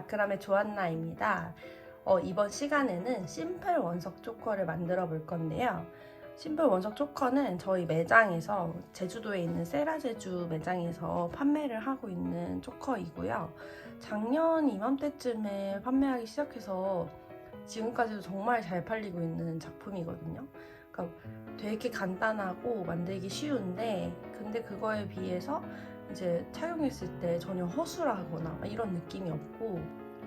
마크라메 조안나입니다. 이번 시간에는 심플 원석 초커를 만들어 볼 건데요. 심플 원석 초커는 저희 매장에서 제주도에 있는 세라제주 매장에서 판매를 하고 있는 초커이고요. 작년 이맘때쯤에 판매하기 시작해서 지금까지도 정말 잘 팔리고 있는 작품이거든요. 그러니까 되게 간단하고 만들기 쉬운데 근데 그거에 비해서 이제 착용했을 때 전혀 허술하거나 이런 느낌이 없고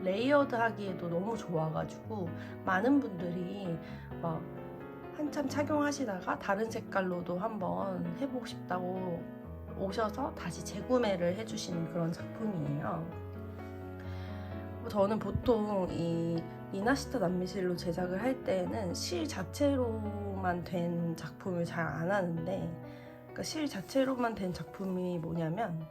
레이어드 하기에도 너무 좋아가지고 많은 분들이 막 한참 착용하시다가 다른 색깔로도 한번 해보고 싶다고 오셔서 다시 재구매를 해주시는 그런 작품이에요. 저는 보통 이 리나시타 남미실로 제작을 할 때는 실 자체로만 된 작품을 잘 안 하는데, 그러니까 실 자체로만 된 작품이 뭐냐면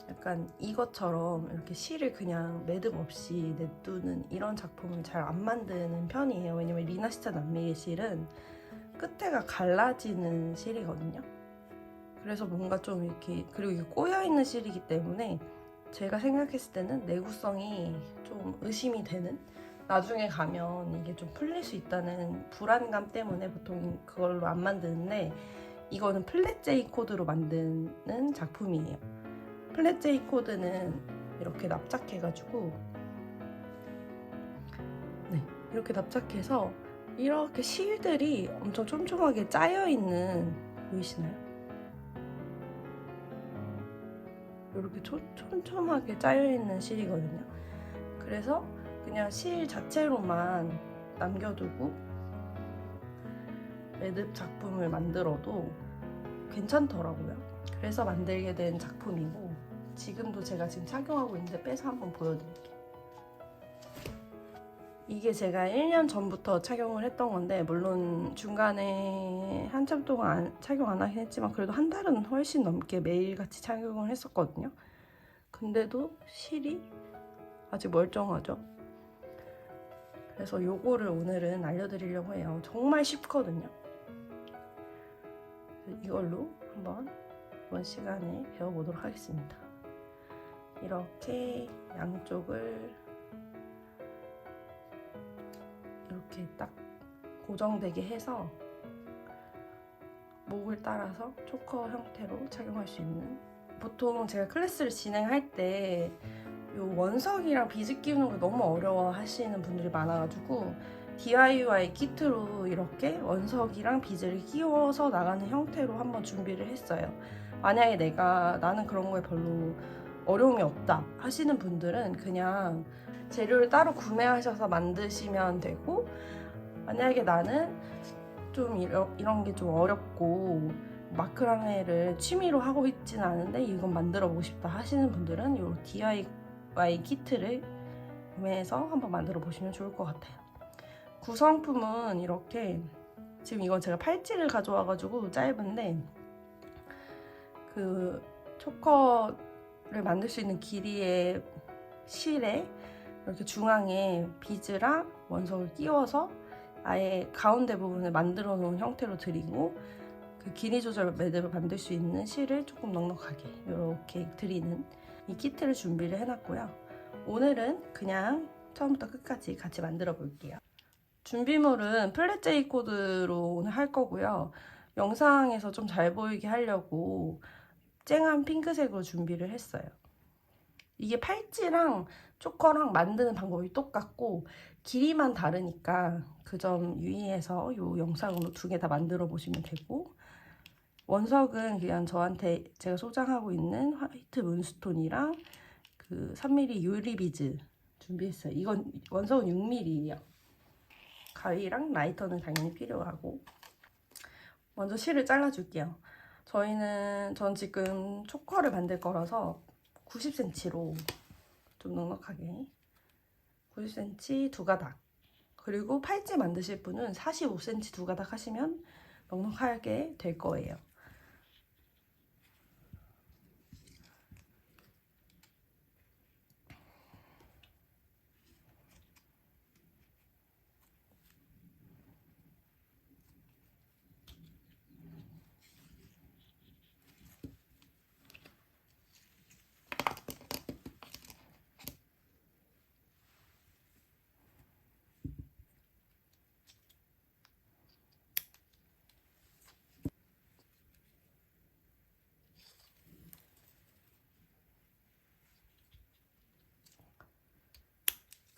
약간 이것처럼 이렇게 실을 그냥 매듭 없이 냅두는 이런 작품을 잘 안 만드는 편이에요. 왜냐면 리나시타 남미의 실은 끝에가 갈라지는 실이거든요. 그래서 뭔가 좀 이렇게, 그리고 이게 꼬여있는 실이기 때문에 제가 생각했을 때는 내구성이 좀 의심이 되는, 나중에 가면 이게 좀 풀릴 수 있다는 불안감 때문에 보통 그걸로 안 만드는데, 이거는 플랫 J 코드로 만드는 작품이에요. 플랫 J 코드는 이렇게 납작해가지고, 네, 이렇게 납작해서 이렇게 실들이 엄청 촘촘하게 짜여있는, 보이시나요? 이렇게 촘촘하게 짜여있는 실이거든요. 그래서 그냥 실 자체로만 남겨두고 매듭 작품을 만들어도 괜찮더라고요. 그래서 만들게 된 작품이고, 지금도 제가 지금 착용하고 있는데 빼서 한번 보여드릴게요. 이게 제가 1년 전부터 착용을 했던 건데, 물론 중간에 한참 동안 착용 안 하긴 했지만 그래도 한 달은 훨씬 넘게 매일같이 착용을 했었거든요. 근데도 실이 아직 멀쩡하죠. 그래서 요거를 오늘은 알려드리려고 해요. 정말 쉽거든요. 이걸로 한번 이번 시간에 배워보도록 하겠습니다. 이렇게 양쪽을 이렇게 딱 고정되게 해서 목을 따라서 초커 형태로 착용할 수 있는, 보통 제가 클래스를 진행할 때 요 원석이랑 비즈 끼우는 걸 너무 어려워 하시는 분들이 많아가지고 DIY 키트로 이렇게 원석이랑 비즈를 끼워서 나가는 형태로 한번 준비를 했어요. 만약에 나는 그런 거에 별로 어려움이 없다 하시는 분들은 그냥 재료를 따로 구매하셔서 만드시면 되고, 만약에 나는 좀 이런 게 좀 어렵고 마크라메를 취미로 하고 있진 않은데 이건 만들어 보고 싶다 하시는 분들은 이 DIY 키트를 구매해서 한번 만들어 보시면 좋을 것 같아요. 구성품은 이렇게, 지금 이건 제가 팔찌를 가져와가지고 짧은데, 그 초커를 만들 수 있는 길이의 실에 이렇게 중앙에 비즈랑 원석을 끼워서 아예 가운데 부분을 만들어 놓은 형태로 드리고, 그 길이 조절 매듭을 만들 수 있는 실을 조금 넉넉하게 이렇게 드리는 이 키트를 준비를 해놨고요. 오늘은 그냥 처음부터 끝까지 같이 만들어 볼게요. 준비물은 플랫 J 코드로 오늘 할 거고요. 영상에서 좀 잘 보이게 하려고 쨍한 핑크색으로 준비를 했어요. 이게 팔찌랑 초커랑 만드는 방법이 똑같고 길이만 다르니까 그 점 유의해서 이 영상으로 두 개 다 만들어 보시면 되고, 원석은 그냥 저한테 제가 소장하고 있는 화이트 문스톤이랑 그 3mm 유리 비즈 준비했어요. 이건 원석은 6mm예요. 가위랑 라이터는 당연히 필요하고, 먼저 실을 잘라줄게요. 전 지금 초커를 만들 거라서 90cm로 좀 넉넉하게 90cm 두 가닥, 그리고 팔찌 만드실 분은 45cm 두 가닥 하시면 넉넉하게 될 거예요.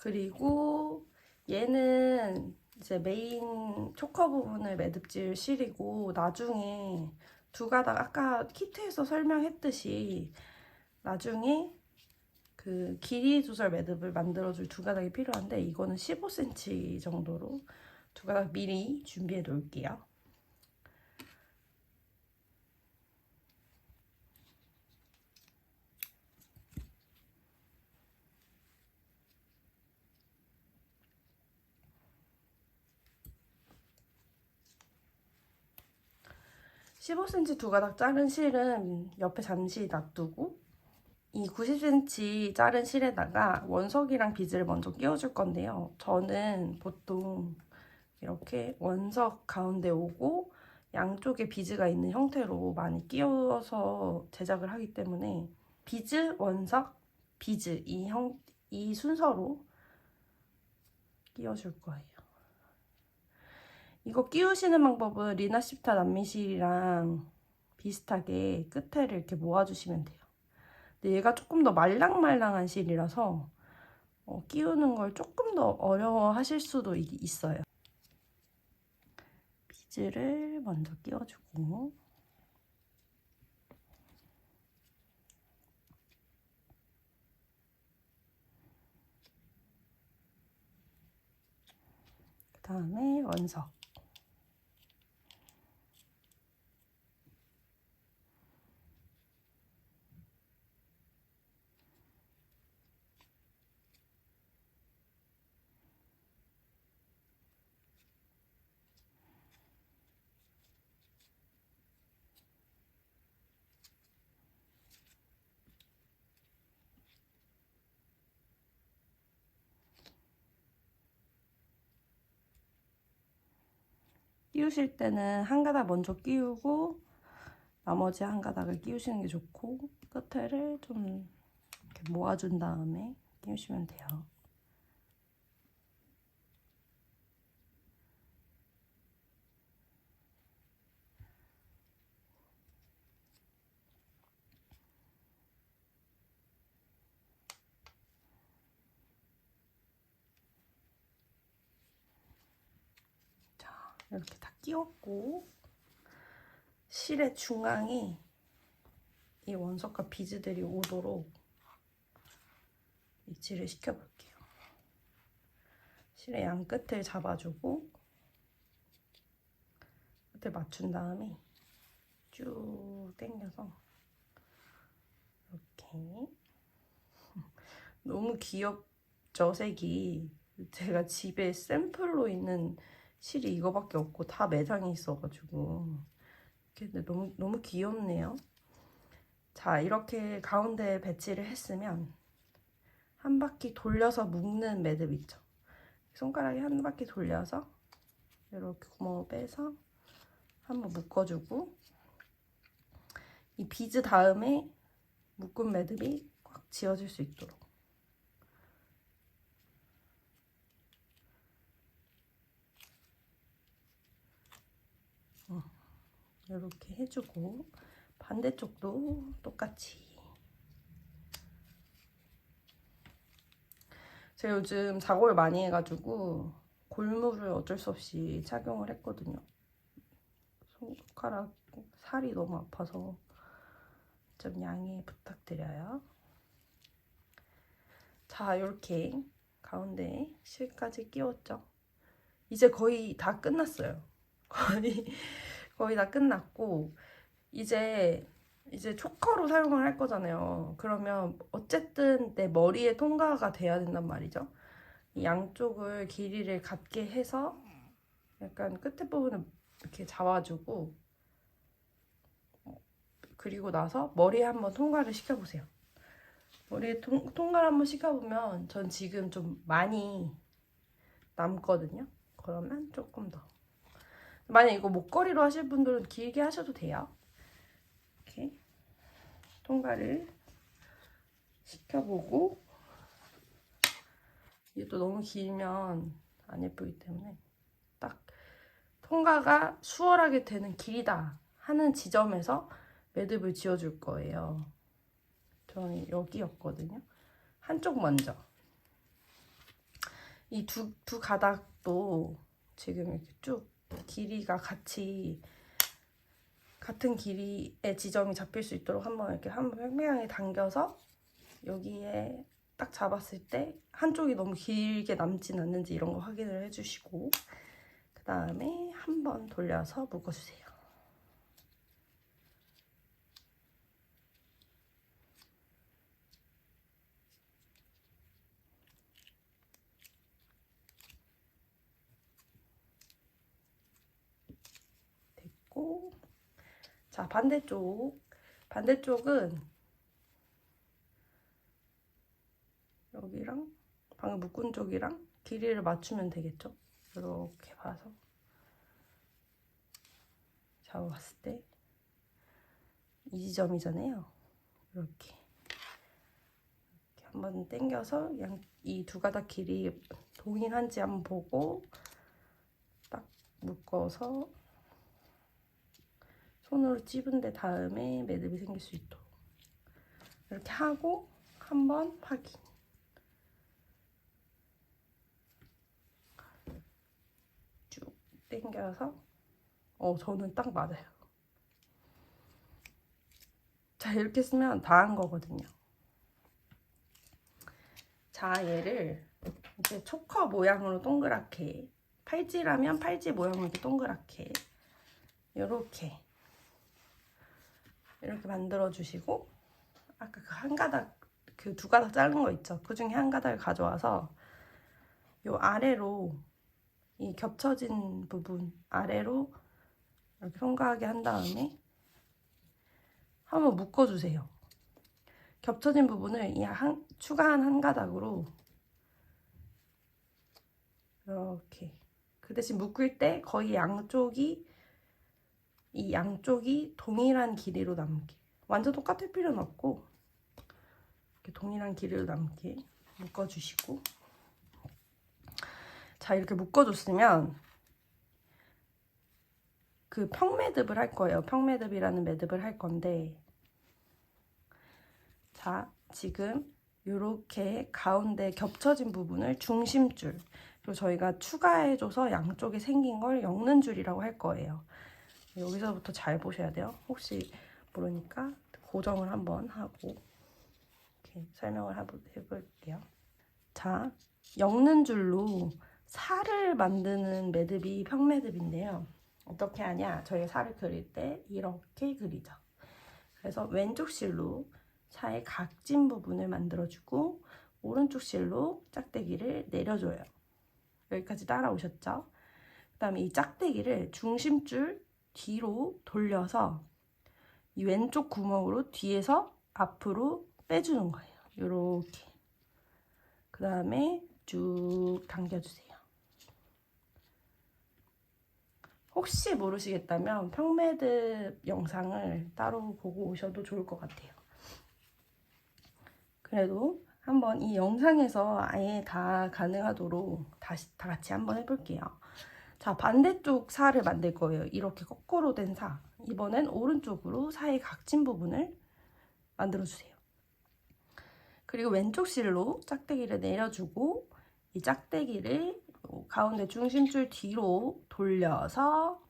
그리고 얘는 이제 메인 초커 부분을 매듭질 실이고, 나중에 두 가닥 아까 키트에서 설명했듯이 나중에 그 길이 조절 매듭을 만들어줄 두 가닥이 필요한데, 이거는 15cm 정도로 두 가닥 미리 준비해 놓을게요. 15cm 두 가닥 자른 실은 옆에 잠시 놔두고, 이 90cm 자른 실에다가 원석이랑 비즈를 먼저 끼워줄 건데요. 저는 보통 이렇게 원석 가운데 오고 양쪽에 비즈가 있는 형태로 많이 끼워서 제작을 하기 때문에 비즈, 원석, 비즈 이 순서로 끼워줄 거예요. 이거 끼우시는 방법은 리나십타 남미실이랑 비슷하게 끝에를 이렇게 모아주시면 돼요. 근데 얘가 조금 더 말랑말랑한 실이라서 끼우는 걸 조금 더 어려워하실 수도 있어요. 비즈를 먼저 끼워주고, 그 다음에 원석. 끼우실 때는 한 가닥 먼저 끼우고 나머지 한 가닥을 끼우시는 게 좋고, 끝에를 좀 이렇게 모아준 다음에 끼우시면 돼요. 자, 이렇게 다 끼웠고, 실의 중앙에 이 원석과 비즈들이 오도록 위치를 시켜볼게요. 실의 양 끝을 잡아주고 끝을 맞춘 다음에 쭉 당겨서 이렇게. 너무 귀엽죠, 색이. 제가 집에 샘플로 있는 실이 이거밖에 없고 다 매장에 있어가지고 근데 너무 귀엽네요. 자, 이렇게 가운데 배치를 했으면 한 바퀴 돌려서 묶는 매듭 있죠. 손가락에 한 바퀴 돌려서 이렇게 구멍을 빼서 한번 묶어주고, 이 비즈 다음에 묶은 매듭이 꽉 지어질 수 있도록 이렇게 해주고, 반대쪽도 똑같이. 제가 요즘 작업을 많이 해가지고 골무를 어쩔 수 없이 착용을 했거든요. 손가락 살이 너무 아파서 좀 양해 부탁드려요. 자, 이렇게 가운데 실까지 끼웠죠. 이제 거의 다 끝났어요. 거의 다 끝났고, 이제 초커로 사용을 할 거잖아요. 그러면 어쨌든 내 머리에 통과가 돼야 된단 말이죠. 이 양쪽을 길이를 같게 해서 약간 끝에 부분을 이렇게 잡아주고, 그리고 나서 머리에 한번 통과를 시켜보세요. 머리에 통과를 한번 시켜보면 전 지금 좀 많이 남거든요. 그러면 조금 더. 만약 이거 목걸이로 하실 분들은 길게 하셔도 돼요. 이렇게 통과를 시켜보고, 이게 또 너무 길면 안 예쁘기 때문에 딱 통과가 수월하게 되는 길이다 하는 지점에서 매듭을 지어줄 거예요. 저는 여기였거든요. 한쪽 먼저. 이 두 가닥도 지금 이렇게 쭉 길이가 같은 길이의 지점이 잡힐 수 있도록 한번 이렇게 한번 팽팽하게 당겨서 여기에 딱 잡았을 때 한쪽이 너무 길게 남진 않는지 이런 거 확인을 해주시고, 그 다음에 한번 돌려서 묶어주세요. 됐고, 자, 반대쪽은 여기랑 방금 묶은 쪽이랑 길이를 맞추면 되겠죠? 이렇게 봐서 잡아봤을 때 이 지점이잖아요. 이렇게 한번 당겨서 이 두 가닥 길이 동일한지 한번 보고 딱 묶어서 손으로 찝은 데 다음에 매듭이 생길 수 있도록 이렇게 하고 한번 확인. 쭉 당겨서 저는 딱 맞아요. 자, 이렇게 쓰면 다 한 거거든요. 자, 얘를 이렇게 초커 모양으로 동그랗게, 팔찌라면 팔찌 모양으로 이렇게 동그랗게 이렇게 만들어 주시고, 아까 그 한 가닥, 그 두 가닥 자른 거 있죠? 그 중에 한 가닥을 가져와서 요 아래로, 이 겹쳐진 부분 아래로 이렇게 손가락에 한 다음에 한번 묶어주세요. 겹쳐진 부분을 이 추가한 한 가닥으로 이렇게, 그 대신 묶을 때 거의 양쪽이 동일한 길이로 남게, 완전 똑같을 필요는 없고 이렇게 동일한 길이로 남게 묶어주시고, 자, 이렇게 묶어줬으면 그 평매듭을 할 거예요. 평매듭이라는 매듭을 할 건데, 자, 지금 이렇게 가운데 겹쳐진 부분을 중심줄, 그리고 저희가 추가해줘서 양쪽에 생긴 걸 엮는 줄이라고 할 거예요. 여기서부터 잘 보셔야 돼요. 혹시 모르니까 고정을 한번 하고 이렇게 설명을 해볼게요. 자, 엮는 줄로 살을 만드는 매듭이 평매듭인데요. 어떻게 하냐? 저희가 살을 그릴 때 이렇게 그리죠. 그래서 왼쪽 실로 사의 각진 부분을 만들어주고 오른쪽 실로 짝대기를 내려줘요. 여기까지 따라오셨죠? 그 다음에 이 짝대기를 중심줄 뒤로 돌려서 이 왼쪽 구멍으로 뒤에서 앞으로 빼주는 거예요. 이렇게. 그 다음에 쭉 당겨주세요. 혹시 모르시겠다면 평매듭 영상을 따로 보고 오셔도 좋을 것 같아요. 그래도 한번 이 영상에서 아예 다 가능하도록 다 같이 한번 해볼게요. 자, 반대쪽 사를 만들 거예요. 이렇게 거꾸로 된 사. 이번엔 오른쪽으로 사의 각진 부분을 만들어주세요. 그리고 왼쪽 실로 짝대기를 내려주고 이 짝대기를 가운데 중심줄 뒤로 돌려서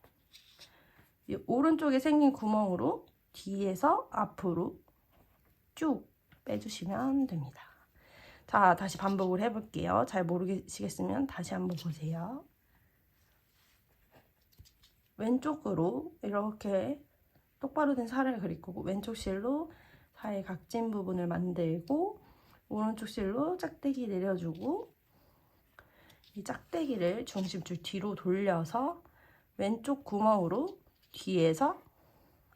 이 오른쪽에 생긴 구멍으로 뒤에서 앞으로 쭉 빼주시면 됩니다. 자, 다시 반복을 해볼게요. 잘 모르시겠으면 다시 한번 보세요. 왼쪽으로 이렇게 똑바로 된 살을 그릴 거고, 왼쪽 실로 사의 각진 부분을 만들고 오른쪽 실로 짝대기 내려주고 이 짝대기를 중심줄 뒤로 돌려서 왼쪽 구멍으로 뒤에서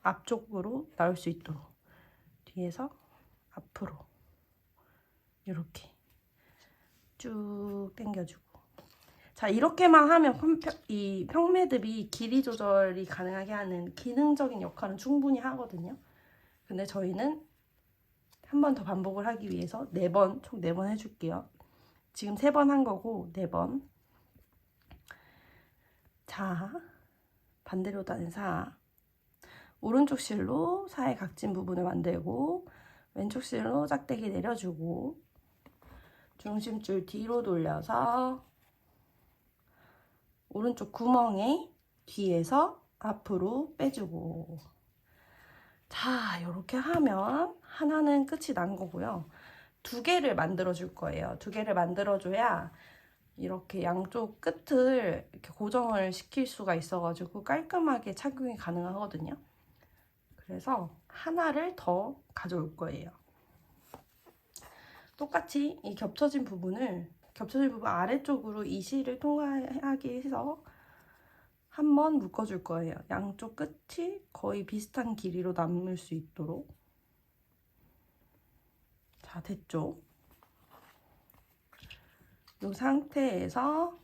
앞쪽으로 나올 수 있도록 뒤에서 앞으로 이렇게 쭉 당겨주고, 자, 이렇게만 하면 이 평매듭이 길이 조절이 가능하게 하는 기능적인 역할은 충분히 하거든요. 근데 저희는 한 번 더 반복을 하기 위해서 총 4번 해줄게요. 지금 3번 한 거고 4번. 자, 반대로 다는 사. 오른쪽 실로 사의 각진 부분을 만들고 왼쪽 실로 짝대기 내려주고 중심줄 뒤로 돌려서 오른쪽 구멍에 뒤에서 앞으로 빼주고. 자, 이렇게 하면 하나는 끝이 난 거고요. 두 개를 만들어 줄 거예요. 두 개를 만들어 줘야 이렇게 양쪽 끝을 이렇게 고정을 시킬 수가 있어가지고 깔끔하게 착용이 가능하거든요. 그래서 하나를 더 가져올 거예요. 똑같이 이 겹쳐진 부분 아래쪽으로 이 실을 통과하게 해서 한번 묶어줄 거예요. 양쪽 끝이 거의 비슷한 길이로 남을 수 있도록. 자, 됐죠? 이 상태에서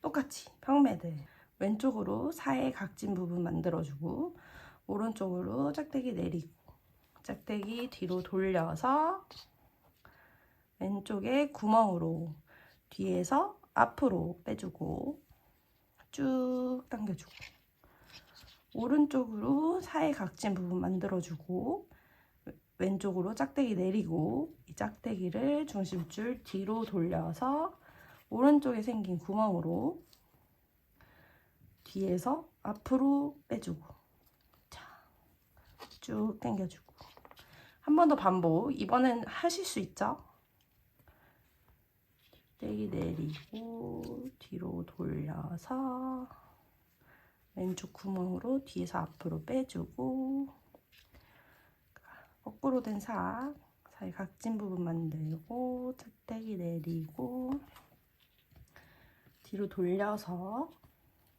똑같이 평매들 왼쪽으로 사이 각진 부분 만들어주고 오른쪽으로 짝대기 내리고 짝대기 뒤로 돌려서 왼쪽에 구멍으로 뒤에서 앞으로 빼주고 쭉 당겨주고 오른쪽으로 사이 각진 부분 만들어주고 왼쪽으로 짝대기 내리고 이 짝대기를 중심줄 뒤로 돌려서 오른쪽에 생긴 구멍으로 뒤에서 앞으로 빼주고 자, 쭉 당겨주고 한 번 더 반복. 이번엔 하실 수 있죠? 짝대기 내리고 뒤로 돌려서 왼쪽 구멍으로 뒤에서 앞으로 빼주고 거꾸로 된 사이 각진 부분 만들고 짝대기 내리고 뒤로 돌려서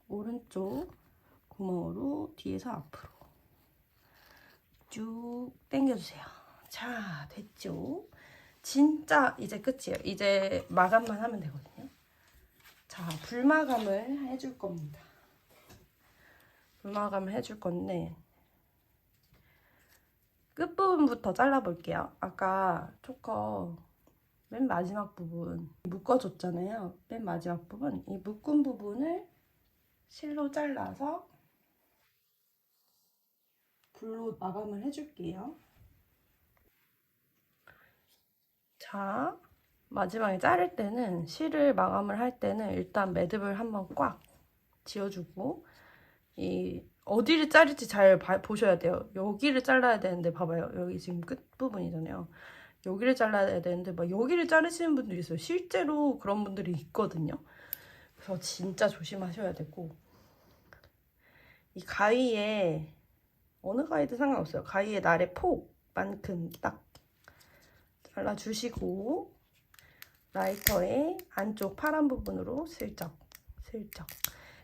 오른쪽 구멍으로 뒤에서 앞으로 쭉 당겨주세요. 자, 됐죠? 진짜 이제 끝이에요. 이제 마감만 하면 되거든요. 자, 불마감을 해줄 겁니다. 불마감을 해줄 건데 끝부분부터 잘라볼게요. 아까 초커 맨 마지막 부분 묶어줬잖아요. 맨 마지막 부분 이 묶은 부분을 실로 잘라서 불로 마감을 해줄게요. 자, 마지막에 자를 때는 실을 마감을 할 때는 일단 매듭을 한번 꽉 지어주고 이 어디를 자를지 잘 보셔야 돼요. 여기를 잘라야 되는데 봐봐요. 여기 지금 끝부분이잖아요. 여기를 잘라야 되는데 막 여기를 자르시는 분들이 있어요. 실제로 그런 분들이 있거든요. 그래서 진짜 조심하셔야 되고 이 가위에 어느 가위도 상관없어요. 가위의 날의 폭만큼 딱 잘라주시고 라이터의 안쪽 파란 부분으로 슬쩍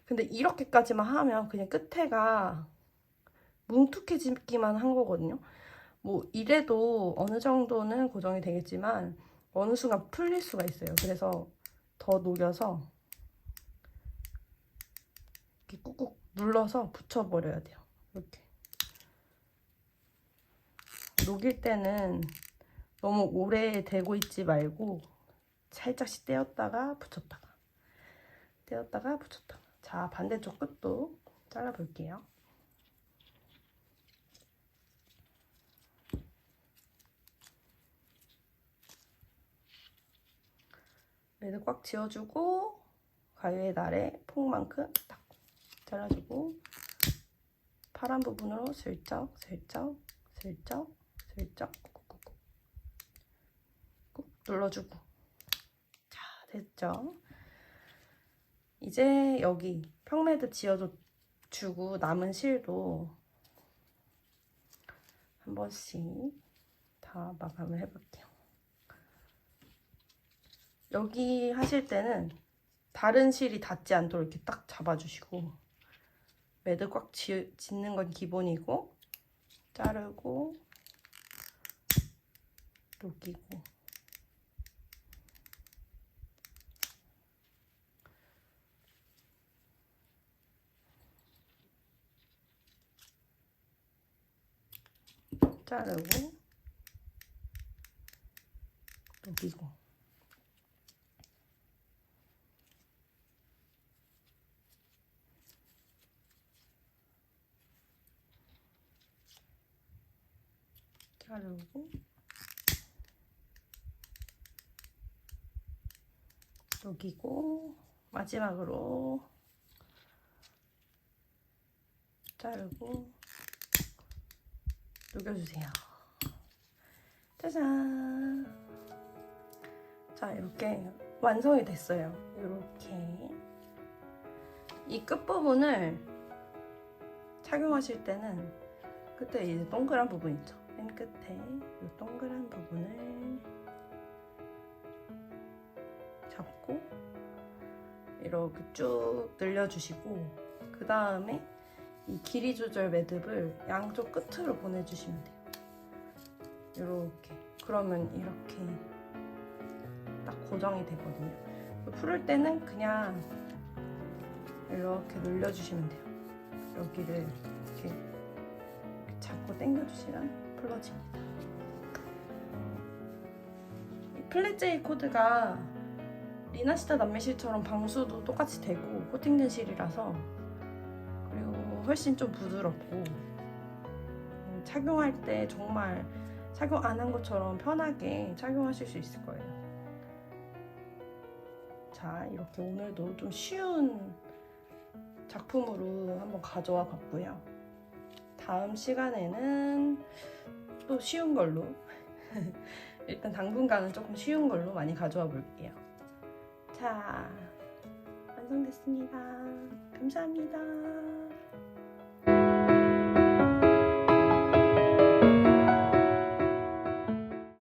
근데 이렇게까지만 하면 그냥 끝에가 뭉툭해지기만 한 거거든요. 뭐 이래도 어느 정도는 고정이 되겠지만 어느 순간 풀릴 수가 있어요. 그래서 더 녹여서 이렇게 꾹꾹 눌러서 붙여버려야 돼요. 이렇게 녹일 때는 너무 오래 대고 있지 말고 살짝씩 떼었다가 붙였다가 떼었다가 붙였다가. 자, 반대쪽 끝도 잘라볼게요. 매듭 꽉 지어주고 가위의 날에 폭만큼 딱 잘라주고 파란 부분으로 슬쩍 꾹 눌러주고. 자, 됐죠? 이제 여기 평매듭 지어주고 남은 실도 한 번씩 다 마감을 해볼게요. 여기 하실 때는 다른 실이 닿지 않도록 이렇게 딱 잡아주시고 매듭 꽉 짓는 건 기본이고 자르고 녹이고 자르고 녹이고 자르고 녹이고 마지막으로 자르고 녹여주세요. 짜잔! 자, 이렇게 완성이 됐어요. 이렇게 이 끝부분을 착용하실 때는 끝에 이제 동그란 부분 있죠. 맨 끝에 이 동그란 부분을 잡고 이렇게 쭉 늘려주시고 그 다음에 이 길이 조절 매듭을 양쪽 끝으로 보내주시면 돼요. 이렇게. 그러면 이렇게 딱 고정이 되거든요. 풀을 때는 그냥 이렇게 늘려주시면 돼요. 여기를 이렇게 잡고 당겨주시면 풀어집니다. 이 플랫제이 코드가 리나시타 남매실처럼 방수도 똑같이 되고 코팅된 실이라서 그리고 훨씬 좀 부드럽고 착용할 때 정말 착용 안 한 것처럼 편하게 착용하실 수 있을 거예요. 자, 이렇게 오늘도 좀 쉬운 작품으로 한번 가져와 봤고요. 다음 시간에는 또 쉬운 걸로 일단 당분간은 조금 쉬운 걸로 많이 가져와 볼게요. 자, 완성됐습니다. 감사합니다.